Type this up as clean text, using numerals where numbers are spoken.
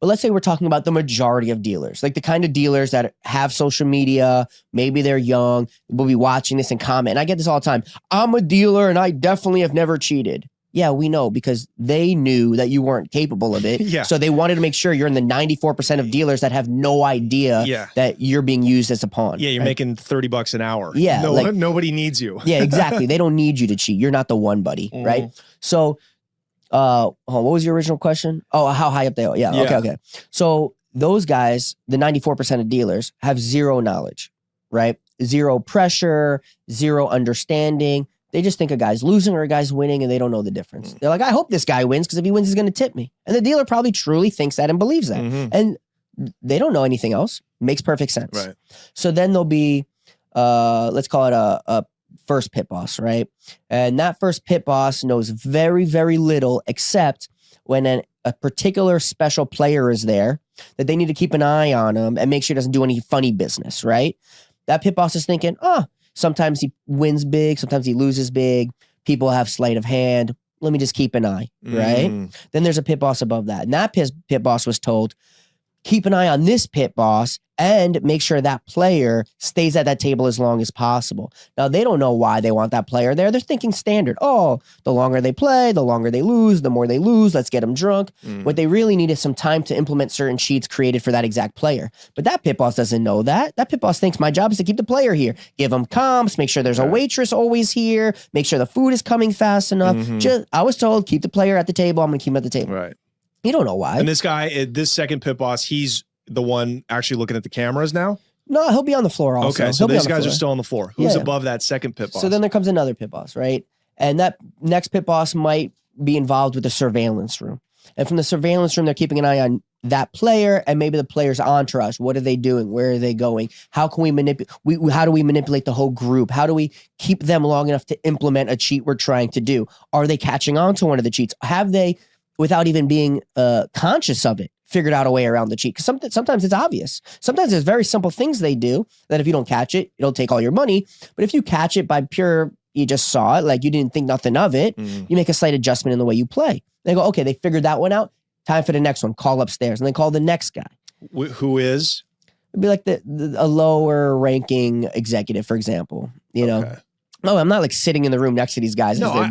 But let's say we're talking about the majority of dealers, like the kind of dealers that have social media. Maybe they're young, will be watching this and comment. And I get this all the time. I'm a dealer and I definitely have never cheated. Yeah, we know because they knew that you weren't capable of it. Yeah. So they wanted to make sure you're in the 94% of dealers that have no idea that you're being used as a pawn. Yeah, you're making $30 an hour. Yeah. Nobody needs you. Yeah, exactly. They don't need you to cheat. You're not the one, buddy. Right? So what was your original question? Oh, how high up they are. Yeah. Okay. So those guys, the 94% of dealers, have zero knowledge, right? Zero pressure, zero understanding. They just think a guy's losing or a guy's winning and they don't know the difference. They're like, I hope this guy wins because if he wins, he's going to tip me. And the dealer probably truly thinks that and believes that. And they don't know anything else. Makes perfect sense. Right. So then there'll be, let's call it a first pit boss, right? And that first pit boss knows very, very little except when a particular special player is there that they need to keep an eye on him and make sure he doesn't do any funny business, right? That pit boss is thinking, sometimes he wins big, sometimes he loses big. People have sleight of hand. Let me just keep an eye, right? Then there's a pit boss above that. And that pit boss was told, keep an eye on this pit boss and make sure that player stays at that table as long as possible. Now, they don't know why they want that player there. They're thinking standard. Oh, the longer they play, the longer they lose, the more they lose. Let's get them drunk. What they really need is some time to implement certain cheats created for that exact player. But that pit boss doesn't know that. That pit boss thinks my job is to keep the player here. Give them comps, make sure there's a waitress always here, make sure the food is coming fast enough. I was told, keep the player at the table. I'm going to keep him at the table. Right. You don't know why. And this guy, this second pit boss, he's the one actually looking at the cameras now? No, he'll be on the floor also. Okay, so these guys are still on the floor. Who's above that second pit boss? So then there comes another pit boss, right? And that next pit boss might be involved with the surveillance room. And from the surveillance room, they're keeping an eye on that player and maybe the player's entourage. What are they doing? Where are they going? How can we manipulate? How do we manipulate the whole group? How do we keep them long enough to implement a cheat we're trying to do? Are they catching on to one of the cheats? Have they, without even being conscious of it, figured out a way around the cheat? Because sometimes it's obvious. Sometimes there's very simple things they do that if you don't catch it, it'll take all your money. But if you catch it by pure, you just saw it, like you didn't think nothing of it, you make a slight adjustment in the way you play. They go, okay, they figured that one out. Time for the next one. Call upstairs. And they call the next guy. Who is? It'd be like a lower ranking executive, for example. You know? Oh, I'm not like sitting in the room next to these guys as they're doing